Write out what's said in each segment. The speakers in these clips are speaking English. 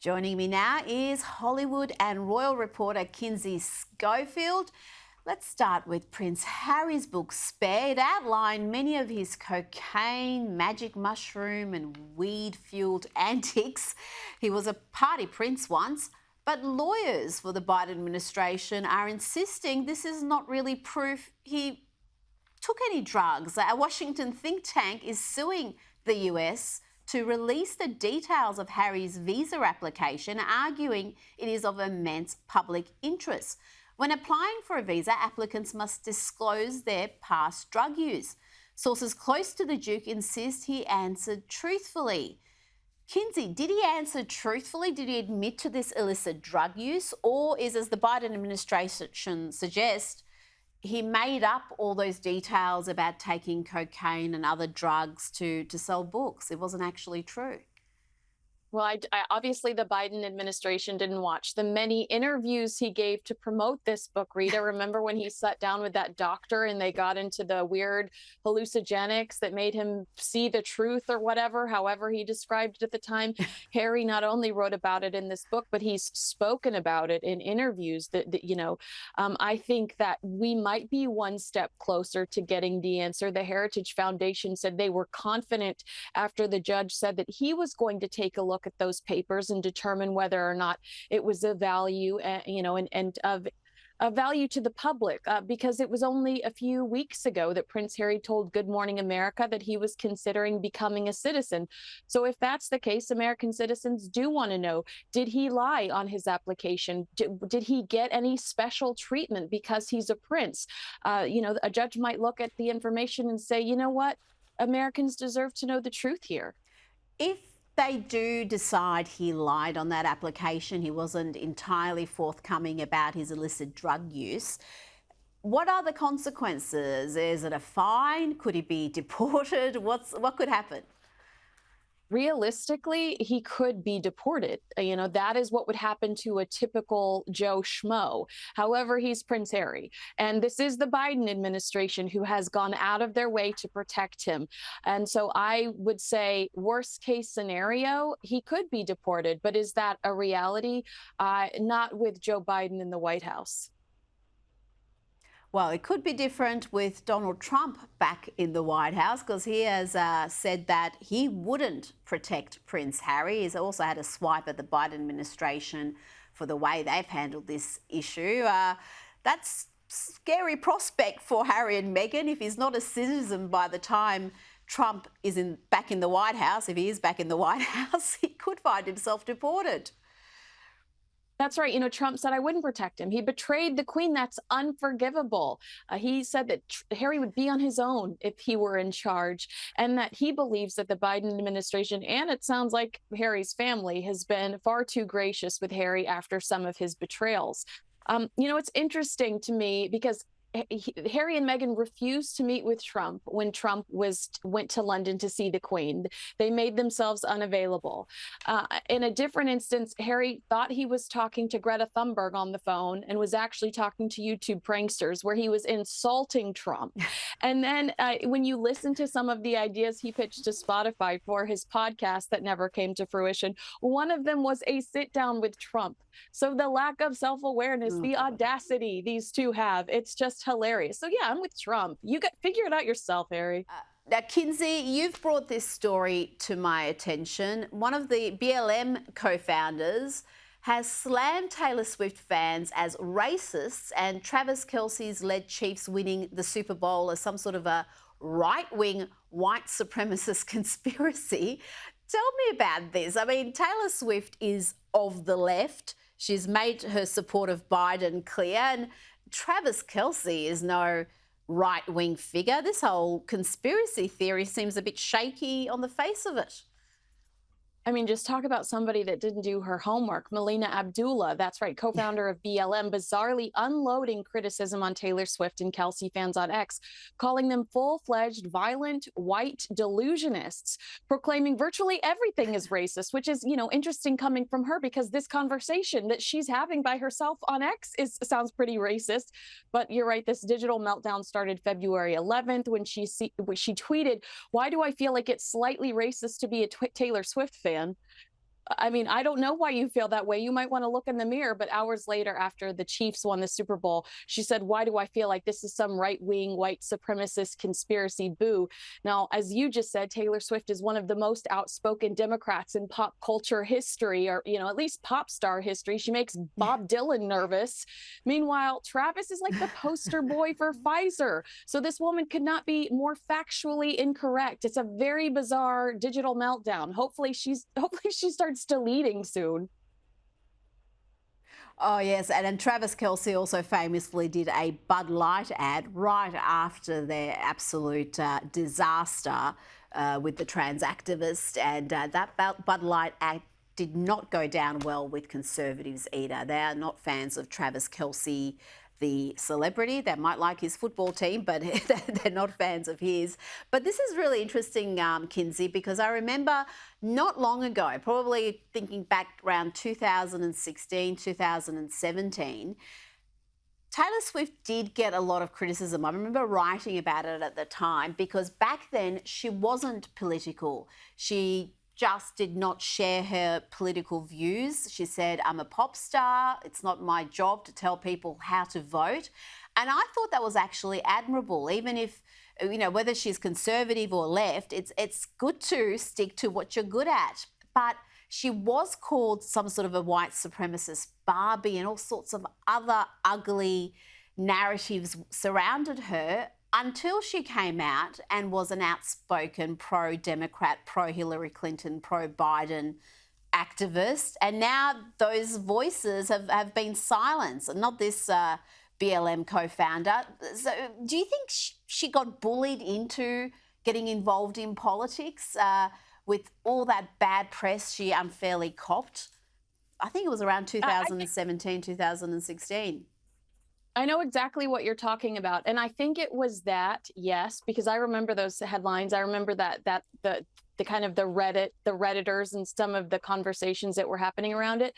Joining me now is Hollywood and royal reporter Kinsey Schofield. Let's start with Prince Harry's book, Spare. It outlined many of his cocaine, magic mushroom and weed-fueled antics. He was a party prince once, but lawyers for the Biden administration are insisting this is not really proof he took any drugs. A Washington think tank is suing the US to release the details of Harry's visa application, arguing it is of immense public interest. When applying for a visa, applicants must disclose their past drug use. Sources close to the Duke insist he answered truthfully. Kinsey, did he answer truthfully? Did he admit to this illicit drug use? Or is, as the Biden administration suggests, he made up all those details about taking cocaine and other drugs to sell books? It wasn't actually true. Well, obviously the Biden administration didn't watch the many interviews he gave to promote this book, Rita. Remember when he sat down with that doctor and they got into the weird hallucinogenics that made him see the truth or whatever, however he described it at the time? Harry not only wrote about it in this book, but he's spoken about it in interviews I think that we might be one step closer to getting the answer. The Heritage Foundation said they were confident after the judge said that he was going to take a look at those papers and determine whether or not it was of value, and of value to the public, because it was only a few weeks ago that Prince Harry told Good Morning America that he was considering becoming a citizen. So if that's the case, American citizens do want to know, did he lie on his application? Did he get any special treatment because he's a prince? A judge might look at the information and say, you know what? Americans deserve to know the truth here. If they do decide he lied on that application, he wasn't entirely forthcoming about his illicit drug use, what are the consequences? Is it a fine? Could he be deported? What could happen? Realistically, he could be deported. That is what would happen to a typical Joe Schmo. However, he's Prince Harry. And this is the Biden administration who has gone out of their way to protect him. And so I would say worst case scenario, he could be deported. But is that a reality? Not with Joe Biden in the White House. Well, it could be different with Donald Trump back in the White House, because he has said that he wouldn't protect Prince Harry. He's also had a swipe at the Biden administration for the way they've handled this issue. That's a scary prospect for Harry and Meghan. If he's not a citizen by the time Trump is back in the White House, if he is back in the White House, he could find himself deported. That's right. Trump said, I wouldn't protect him. He betrayed the Queen. That's unforgivable. He said that Harry would be on his own if he were in charge, and that he believes that the Biden administration, and it sounds like Harry's family, has been far too gracious with Harry after some of his betrayals. It's interesting to me because Harry and Meghan refused to meet with Trump when Trump went to London to see the Queen. They made themselves unavailable. In a different instance, Harry thought he was talking to Greta Thunberg on the phone and was actually talking to YouTube pranksters, where he was insulting Trump. And then when you listen to some of the ideas he pitched to Spotify for his podcast that never came to fruition, one of them was a sit down with Trump. So the lack of self-awareness, the audacity these two have, it's just hilarious. So yeah, I'm with Trump. Figure it out yourself, Harry. Now, Kinsey, you've brought this story to my attention. One of the BLM co-founders has slammed Taylor Swift fans as racists, and Travis Kelce's led Chiefs winning the Super Bowl as some sort of a right-wing white supremacist conspiracy. Tell me about this. I mean, Taylor Swift is of the left. She's made her support of Biden clear, and Travis Kelce is no right-wing figure. This whole conspiracy theory seems a bit shaky on the face of it. I mean, just talk about somebody that didn't do her homework. Melina Abdullah, that's right, co-founder of BLM, bizarrely unloading criticism on Taylor Swift and Kelce fans on X, calling them full-fledged, violent, white delusionists, proclaiming virtually everything is racist, which is, interesting coming from her, because this conversation that she's having by herself on X sounds pretty racist. But you're right, this digital meltdown started February 11th when she tweeted, "Why do I feel like it's slightly racist to be a Taylor Swift fan?" I mean, I don't know why you feel that way. You might want to look in the mirror. But hours later, after the Chiefs won the Super Bowl, she said, "Why do I feel like this is some right-wing white supremacist conspiracy? Boo." Now, as you just said, Taylor Swift is one of the most outspoken Democrats in pop culture history, or, at least pop star history. She makes Bob Dylan nervous. Meanwhile, Travis is like the poster boy for Pfizer. So this woman could not be more factually incorrect. It's a very bizarre digital meltdown. Hopefully she starts deleting soon. Oh, yes. And Travis Kelce also famously did a Bud Light ad right after their absolute disaster with the trans activist. And that Bud Light ad did not go down well with conservatives either. They are not fans of Travis Kelce, the celebrity. They might like his football team, but they're not fans of his. But this is really interesting, Kinsey, because I remember not long ago, probably thinking back around 2016, 2017, Taylor Swift did get a lot of criticism. I remember writing about it at the time because back then she wasn't political. She just did not share her political views. She said, "I'm a pop star. It's not my job to tell people how to vote." And I thought that was actually admirable, even if, whether she's conservative or left, it's good to stick to what you're good at. But she was called some sort of a white supremacist Barbie, and all sorts of other ugly narratives surrounded her until she came out and was an outspoken pro-Democrat, pro-Hillary Clinton, pro-Biden activist. And now those voices have been silenced. And not this BLM co-founder. So do you think she got bullied into getting involved in politics with all that bad press she unfairly copped? I think it was around 2017, 2016. I know exactly what you're talking about. And I think it was that, yes, because I remember those headlines. I remember that the kind of the Redditors and some of the conversations that were happening around it.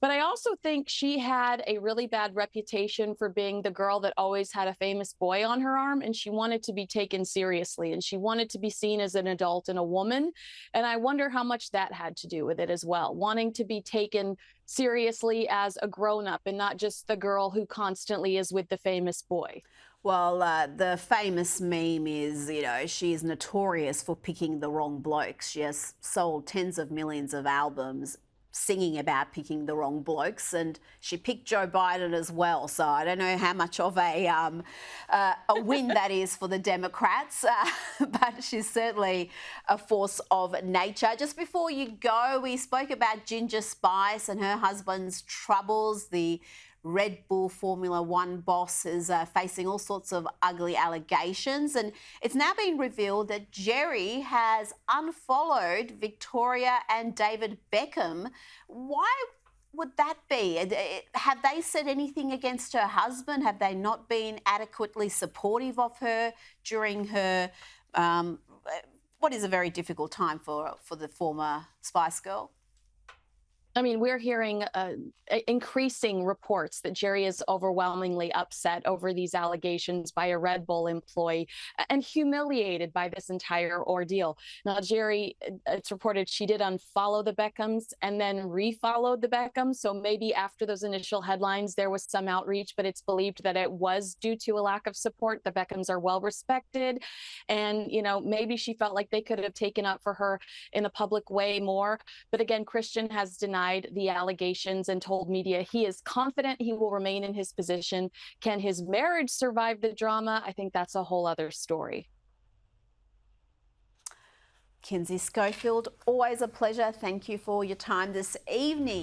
But I also think she had a really bad reputation for being the girl that always had a famous boy on her arm, and she wanted to be taken seriously, and she wanted to be seen as an adult and a woman. And I wonder how much that had to do with it as well, wanting to be taken seriously as a grown-up and not just the girl who constantly is with the famous boy. Well, the famous meme is, she is notorious for picking the wrong blokes. She has sold tens of millions of albums singing about picking the wrong blokes, and she picked Joe Biden as well. So I don't know how much of a win that is for the Democrats, but she's certainly a force of nature. Just before you go, we spoke about Ginger Spice and her husband's troubles. The Red Bull Formula One boss is facing all sorts of ugly allegations, and it's now been revealed that Jerry has unfollowed Victoria and David Beckham. Why would that be? Have they said anything against her husband? Have they not been adequately supportive of her during her what is a very difficult time for the former Spice Girl? I mean, we're hearing increasing reports that Jerry is overwhelmingly upset over these allegations by a Red Bull employee and humiliated by this entire ordeal. Now, Jerry, it's reported she did unfollow the Beckhams and then refollowed the Beckhams. So maybe after those initial headlines, there was some outreach, but it's believed that it was due to a lack of support. The Beckhams are well respected. And, maybe she felt like they could have taken up for her in a public way more. But again, Christian has denied the allegations and told media he is confident he will remain in his position. Can his marriage survive the drama? I think that's a whole other story. Kinsey Schofield, always a pleasure. Thank you for your time this evening.